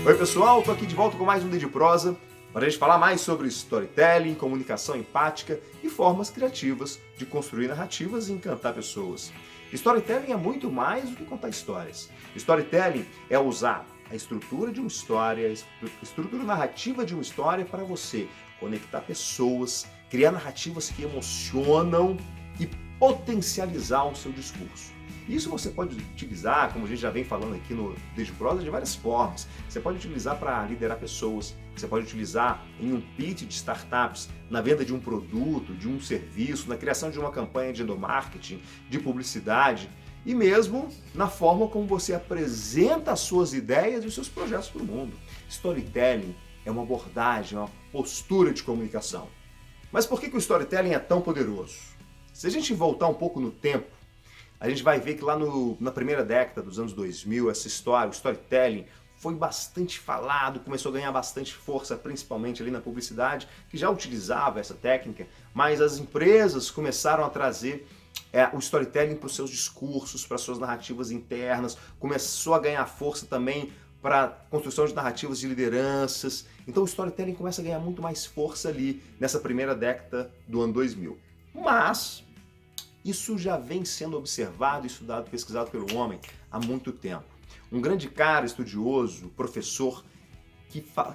Oi pessoal, tô aqui de volta com mais um Dia de Prosa para a gente falar mais sobre storytelling, comunicação empática e formas criativas de construir narrativas e encantar pessoas. Storytelling é muito mais do que contar histórias. Storytelling é usar a estrutura de uma história, a estrutura narrativa de uma história para você conectar pessoas, criar narrativas que emocionam e potencializar o seu discurso. Isso você pode utilizar, como a gente já vem falando aqui no Dia de Prosa, de várias formas. Você pode utilizar para liderar pessoas, você pode utilizar em um pitch de startups, na venda de um produto, de um serviço, na criação de uma campanha de endomarketing, de publicidade e mesmo na forma como você apresenta as suas ideias e os seus projetos para o mundo. Storytelling é uma abordagem, uma postura de comunicação. Mas por que o storytelling é tão poderoso? Se a gente voltar um pouco no tempo, a gente vai ver que lá na primeira década dos anos 2000, essa história, o storytelling, foi bastante falado, começou a ganhar bastante força, principalmente ali na publicidade, que já utilizava essa técnica, mas as empresas começaram a trazer o storytelling para os seus discursos, para as suas narrativas internas, começou a ganhar força também para a construção de narrativas de lideranças. Então o storytelling começa a ganhar muito mais força ali nessa primeira década do ano 2000. Mas isso já vem sendo observado, estudado, pesquisado pelo homem há muito tempo. Um grande cara, estudioso, professor,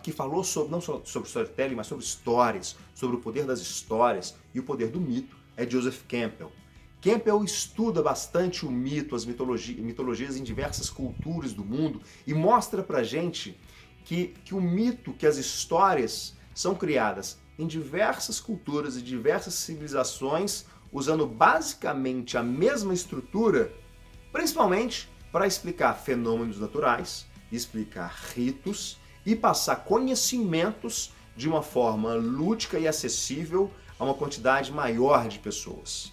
que falou não só sobre storytelling, mas sobre histórias, sobre o poder das histórias e o poder do mito, é Joseph Campbell. Campbell estuda bastante o mito, as mitologias em diversas culturas do mundo e mostra pra gente que o mito, que as histórias são criadas em diversas culturas e diversas civilizações, usando basicamente a mesma estrutura, principalmente para explicar fenômenos naturais, explicar ritos e passar conhecimentos de uma forma lúdica e acessível a uma quantidade maior de pessoas.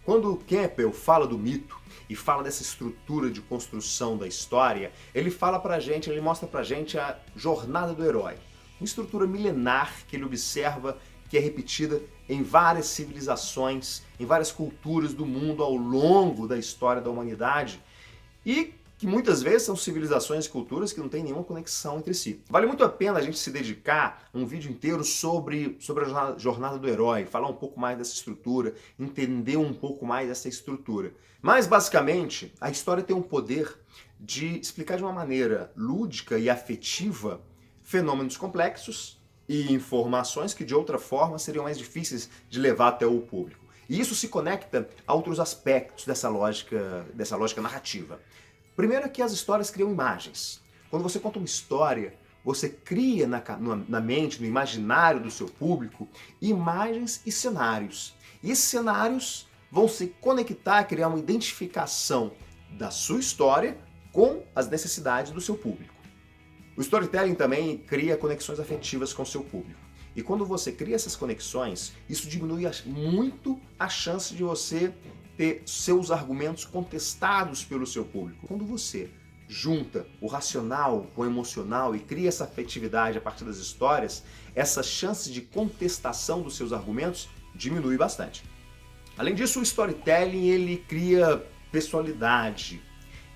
Quando Campbell fala do mito e fala dessa estrutura de construção da história, ele fala pra gente, ele mostra pra gente a jornada do herói, uma estrutura milenar que ele observa que é repetida em várias civilizações, em várias culturas do mundo ao longo da história da humanidade e que muitas vezes são civilizações e culturas que não têm nenhuma conexão entre si. Vale muito a pena a gente se dedicar a um vídeo inteiro sobre a jornada do herói, falar um pouco mais dessa estrutura, entender um pouco mais dessa estrutura. Mas basicamente, a história tem um poder de explicar de uma maneira lúdica e afetiva fenômenos complexos e informações que de outra forma seriam mais difíceis de levar até o público. E isso se conecta a outros aspectos dessa lógica narrativa. Primeiro é que as histórias criam imagens. Quando você conta uma história, você cria na mente, no imaginário do seu público, imagens e cenários. E esses cenários vão se conectar, criar uma identificação da sua história com as necessidades do seu público. O storytelling também cria conexões afetivas com o seu público. E quando você cria essas conexões, isso diminui muito a chance de você ter seus argumentos contestados pelo seu público. Quando você junta o racional com o emocional e cria essa afetividade a partir das histórias, essas chances de contestação dos seus argumentos diminui bastante. Além disso, o storytelling ele cria pessoalidade,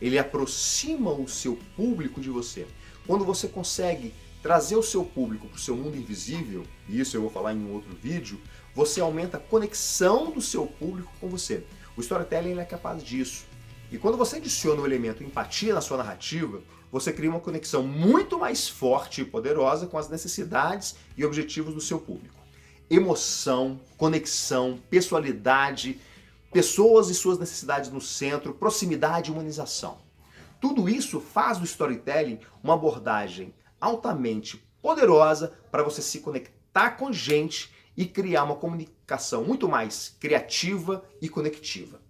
ele aproxima o seu público de você. Quando você consegue trazer o seu público para o seu mundo invisível, e isso eu vou falar em um outro vídeo, você aumenta a conexão do seu público com você. O storytelling ele é capaz disso. E quando você adiciona o elemento empatia na sua narrativa, você cria uma conexão muito mais forte e poderosa com as necessidades e objetivos do seu público. Emoção, conexão, pessoalidade, pessoas e suas necessidades no centro, proximidade e humanização. Tudo isso faz do storytelling uma abordagem altamente poderosa para você se conectar com gente e criar uma comunicação muito mais criativa e conectiva.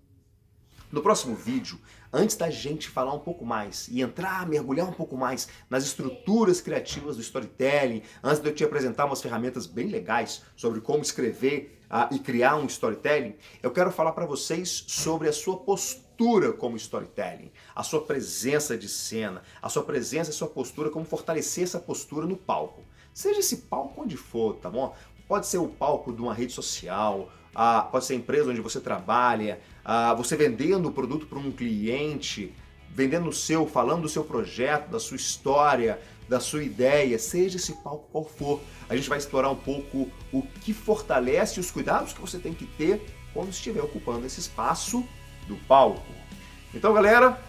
No próximo vídeo, antes da gente falar um pouco mais e mergulhar um pouco mais nas estruturas criativas do storytelling, antes de eu te apresentar umas ferramentas bem legais sobre como escrever e criar um storytelling, eu quero falar para vocês sobre a sua postura como storytelling, a sua presença de cena, a sua presença e sua postura, como fortalecer essa postura no palco. Seja esse palco onde for, tá bom? Pode ser o palco de uma rede social, pode ser a empresa onde você trabalha, você vendendo o produto para um cliente, vendendo falando do seu projeto, da sua história, da sua ideia, seja esse palco qual for. A gente vai explorar um pouco o que fortalece os cuidados que você tem que ter quando estiver ocupando esse espaço do palco. Então, galera,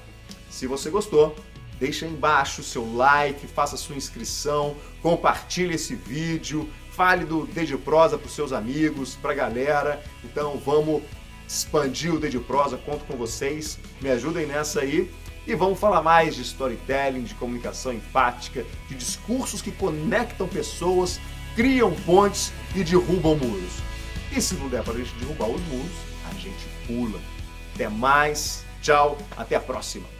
se você gostou, deixa aí embaixo o seu like, faça sua inscrição, compartilhe esse vídeo, fale do D de Prosa para os seus amigos, para a galera. Então vamos expandir o D de Prosa, conto com vocês, me ajudem nessa aí. E vamos falar mais de storytelling, de comunicação empática, de discursos que conectam pessoas, criam pontes e derrubam muros. E se não der para a gente derrubar os muros, a gente pula. Até mais, tchau, até a próxima.